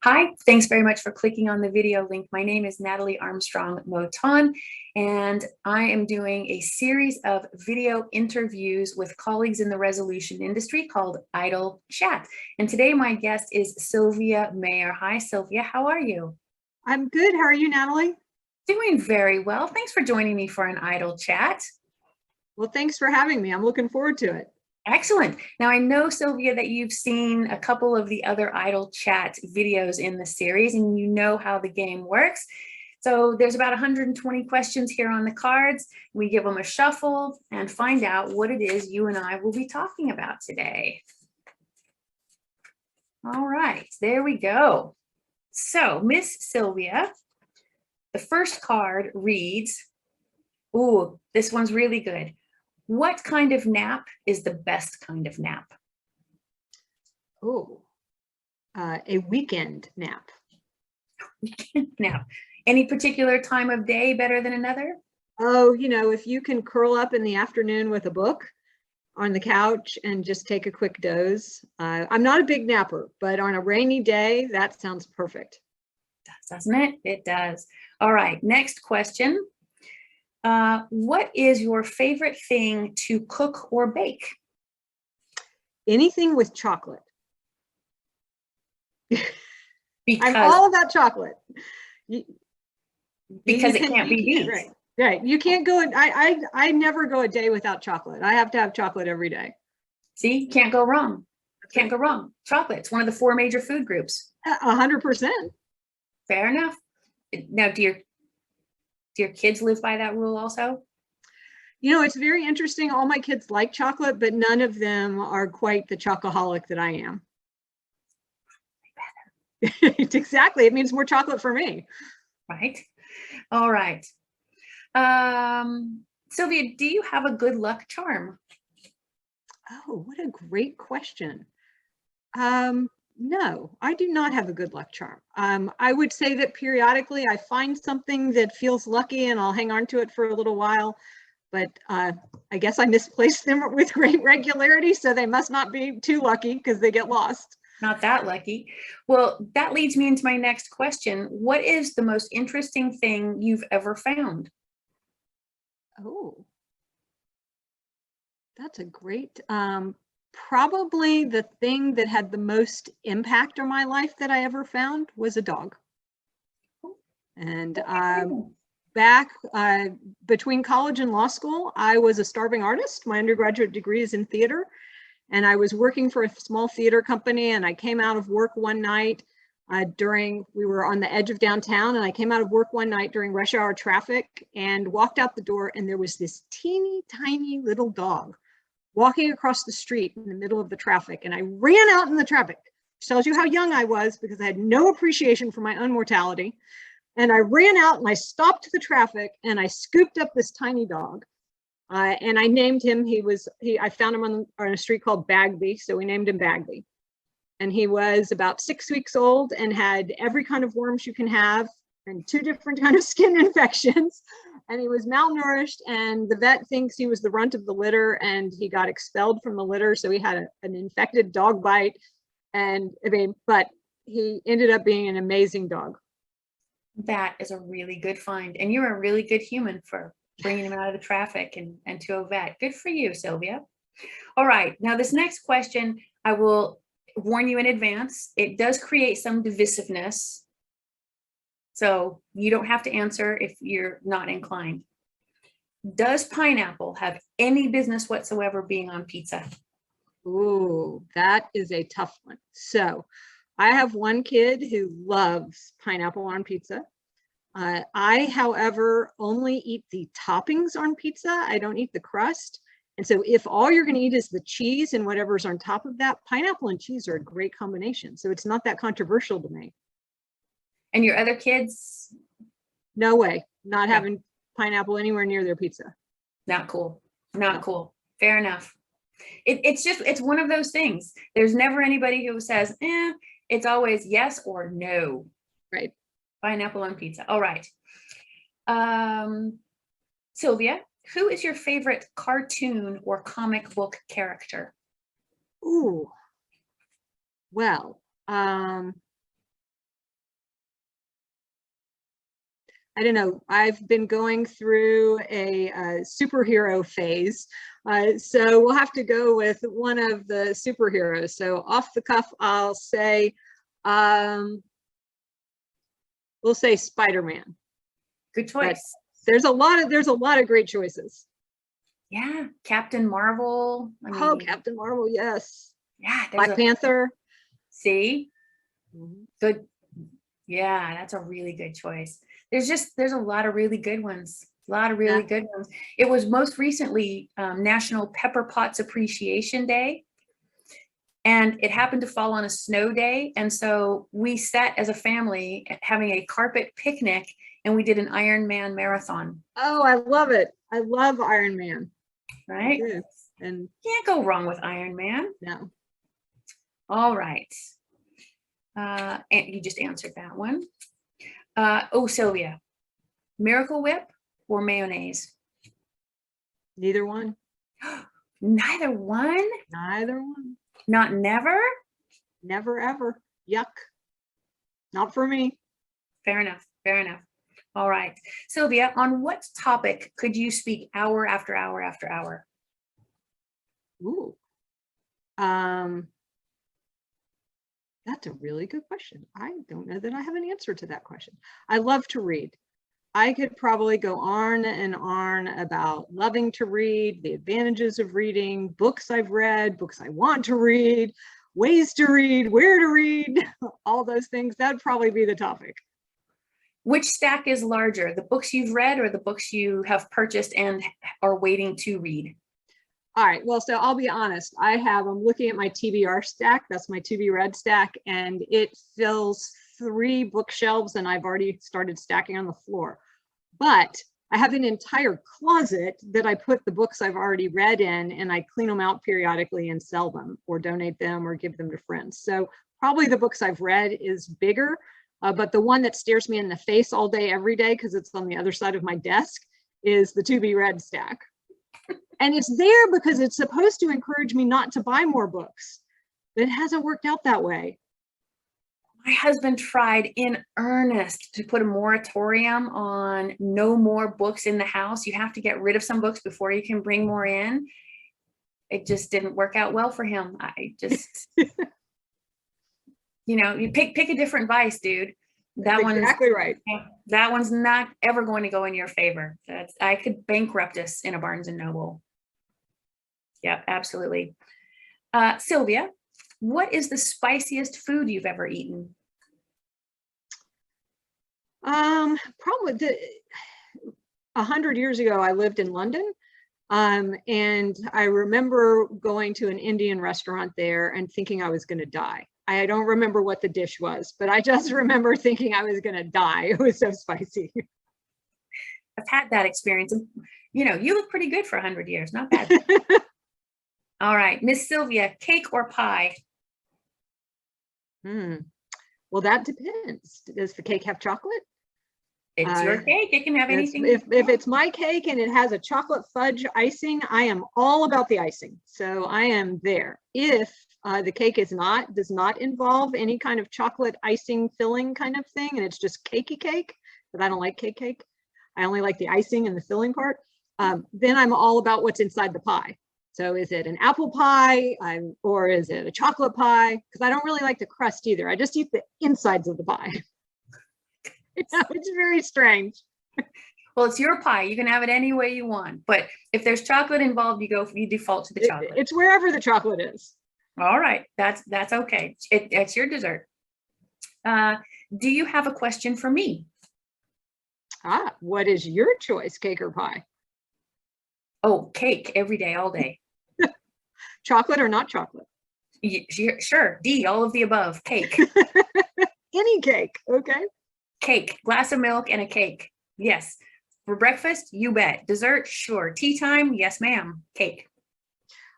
Hi, thanks very much for clicking on the video link. My name is Natalie Armstrong Moton, and I am doing a series of video interviews with colleagues in the resolution industry called Idle Chat. And today my guest is Sylvia Mayer. Hi, Sylvia, how are you? I'm good. How are you, Natalie? Doing very well. Thanks for joining me for an Idle Chat. Well, thanks for having me. I'm looking forward to it. Excellent. Now, I know, Sylvia, that you've seen a couple of the other Idle Chat videos in the series, and you know how the game works. So there's about 120 questions here on the cards. We give them a shuffle and find out what it is you and I will be talking about today. All right, there we go. So, Miss Sylvia, the first card reads, ooh, this one's really good. What kind of nap is the best kind of nap? Oh, a weekend nap. Weekend nap. Any particular time of day better than another? Oh, if you can curl up in the afternoon with a book on the couch and just take a quick doze. I'm not a big napper, but on a rainy day, that sounds perfect. Doesn't it? It does. All right, next question. What is your favorite thing to cook or bake? Anything with chocolate. Because, I'm all about chocolate. because it can't be beat. Right. You can't go, I never go a day without chocolate. I have to have chocolate every day. See, can't go wrong. Can't go wrong. Chocolate, it's one of the 4 major food groups. 100%. Fair enough. Now, do your kids live by that rule also? It's very interesting. All my kids like chocolate, but none of them are quite the chocoholic that I am. Exactly. It means more chocolate for me. Right. All right. Sylvia, do you have a good luck charm? Oh, what a great question. No, I do not have a good luck charm. I would say that periodically I find something that feels lucky and I'll hang on to it for a little while, but I guess I misplace them with great regularity, so they must not be too lucky because they get lost. Not that lucky. Well, that leads me into my next question. What is the most interesting thing you've ever found? Oh, that's a great, probably the thing that had the most impact on my life that I ever found was a dog. And back between college and law school, I was a starving artist. My undergraduate degree is in theater. And I was working for a small theater company, and I came out of work one night we were on the edge of downtown, and I came out of work one night during rush hour traffic and walked out the door, and there was this teeny tiny little dog walking across the street in the middle of the traffic. And I ran out in the traffic, which tells you how young I was because I had no appreciation for my own mortality. And I ran out and I stopped the traffic and I scooped up this tiny dog. And I named him, I found him on a street called Bagby, so we named him Bagby. And he was about 6 weeks old and had every kind of worms you can have and 2 different kind of skin infections. And he was malnourished, and the vet thinks he was the runt of the litter, and he got expelled from the litter, so he had an infected dog bite. But he ended up being an amazing dog. That is a really good find. And you're a really good human for bringing him out of the traffic and to a vet. Good for you, Sylvia. All right, now this next question, I will warn you in advance. It does create some divisiveness. So you don't have to answer if you're not inclined. Does pineapple have any business whatsoever being on pizza? Ooh, that is a tough one. So I have one kid who loves pineapple on pizza. I, however, only eat the toppings on pizza. I don't eat the crust. And so if all you're going to eat is the cheese and whatever's on top of that, pineapple and cheese are a great combination. So it's not that controversial to me. And your other kids? No way. Not having pineapple anywhere near their pizza. Not cool. Not cool. Fair enough. It's one of those things. There's never anybody who says, it's always yes or no. Right. Pineapple on pizza. All right. Sylvia, who is your favorite cartoon or comic book character? Ooh. Well, I don't know. I've been going through a superhero phase. So we'll have to go with one of the superheroes. So off the cuff, I'll say, we'll say Spider-Man. Good choice. But there's a lot of great choices. Yeah, Captain Marvel. Oh, Captain Marvel, yes. Yeah, Black Panther. See? Good. Yeah, that's a really good choice. There's a lot of really good ones. A lot of really good ones. It was most recently National Pepper Potts Appreciation Day. And it happened to fall on a snow day. And so we sat as a family having a carpet picnic and we did an Iron Man marathon. Oh, I love it. I love Iron Man. Right? And can't go wrong with Iron Man. No. All right. And you just answered that one. Oh, Sylvia, Miracle Whip or mayonnaise? Neither one. Neither one? Neither one. Not never? Never, ever. Yuck. Not for me. Fair enough. Fair enough. All right. Sylvia, on what topic could you speak hour after hour after hour? Ooh. That's a really good question. I don't know that I have an answer to that question. I love to read. I could probably go on and on about loving to read, the advantages of reading, books I've read, books I want to read, ways to read, where to read, all those things. That'd probably be the topic. Which stack is larger, the books you've read or the books you have purchased and are waiting to read? All right, well, so I'll be honest. I'm looking at my TBR stack. That's my to be read stack, and it fills 3 bookshelves, and I've already started stacking on the floor. But I have an entire closet that I put the books I've already read in, and I clean them out periodically and sell them or donate them or give them to friends. So probably the books I've read is bigger, but the one that stares me in the face all day, every day, because it's on the other side of my desk, is the to be read stack. And it's there because it's supposed to encourage me not to buy more books. But it hasn't worked out that way. My husband tried in earnest to put a moratorium on no more books in the house. You have to get rid of some books before you can bring more in. It just didn't work out well for him. I just, you pick a different vice, dude. That's exactly right. That one's not ever going to go in your favor. I could bankrupt us in a Barnes and Noble. Yeah, absolutely. Sylvia, what is the spiciest food you've ever eaten? Probably 100 years ago, I lived in London. And I remember going to an Indian restaurant there and thinking I was going to die. I don't remember what the dish was, but I just remember thinking I was going to die. It was so spicy. I've had that experience. And, you look pretty good for 100 years. Not bad. All right. Miss Sylvia, cake or pie? Well, that depends. Does the cake have chocolate? It's your cake. It can have anything. If it's my cake and it has a chocolate fudge icing, I am all about the icing. So I am there. If the cake does not involve any kind of chocolate icing filling kind of thing, and it's just cakey cake, but I don't like cake. I only like the icing and the filling part. Then I'm all about what's inside the pie. So is it an apple pie or is it a chocolate pie? Because I don't really like the crust either. I just eat the insides of the pie. It's very strange. Well, it's your pie. You can have it any way you want. But if there's chocolate involved, you default to the chocolate. It's wherever the chocolate is. All right. That's okay. It's your dessert. Do you have a question for me? What is your choice, cake or pie? Oh, cake every day, all day. Chocolate or not chocolate? Sure. D, all of the above. Cake. Any cake. Okay. Cake, glass of milk and a cake. Yes. For breakfast, you bet. Dessert, sure. Tea time, yes, ma'am. Cake.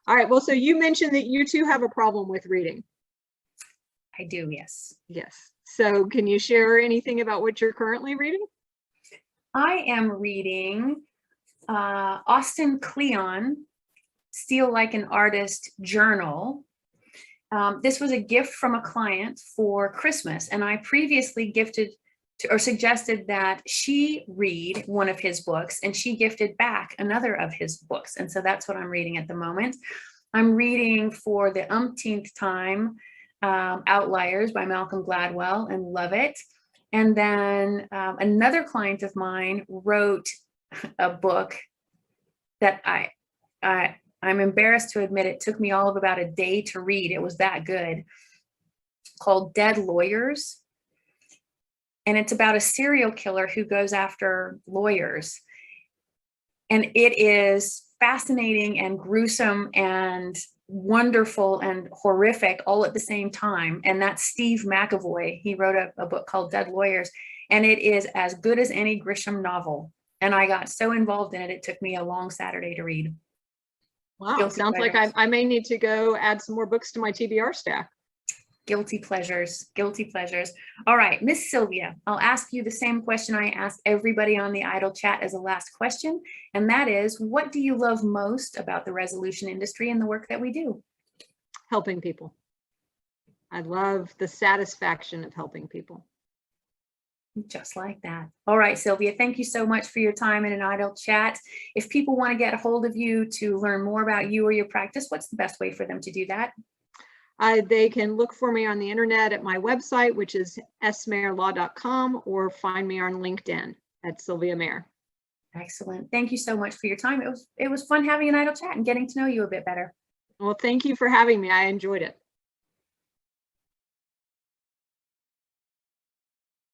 All right. Well, so you mentioned that you too have a problem with reading. I do, yes. Yes. So can you share anything about what you're currently reading? I am reading Austin Kleon, Steal Like an Artist journal. This was a gift from a client for Christmas, and I previously gifted or suggested that she read one of his books, and she gifted back another of his books. And so that's what I'm reading at the moment. I'm reading for the umpteenth time Outliers by Malcolm Gladwell, and love it. And then another client of mine wrote a book that I'm embarrassed to admit it took me all of about a day to read. It was that good, called Dead Lawyers. And it's about a serial killer who goes after lawyers. And it is fascinating and gruesome and wonderful and horrific all at the same time. And that's Steve McAvoy. He wrote a book called Dead Lawyers, and it is as good as any Grisham novel. And I got so involved in it, it took me a long Saturday to read. Wow, Guilty sounds like pleasures. I may need to go add some more books to my TBR stack. Guilty pleasures, guilty pleasures. All right, Miss Sylvia, I'll ask you the same question I asked everybody on the Idle Chat as a last question, and that is, what do you love most about the resolution industry and the work that we do? Helping people. I love the satisfaction of helping people. Just like that. All right, Sylvia, thank you so much for your time in an Idle Chat. If people want to get a hold of you to learn more about you or your practice, what's the best way for them to do that? They can look for me on the internet at my website, which is smayerlaw.com, or find me on LinkedIn at Sylvia Mayer. Excellent. Thank you so much for your time. It was fun having an Idle Chat and getting to know you a bit better. Well, thank you for having me. I enjoyed it.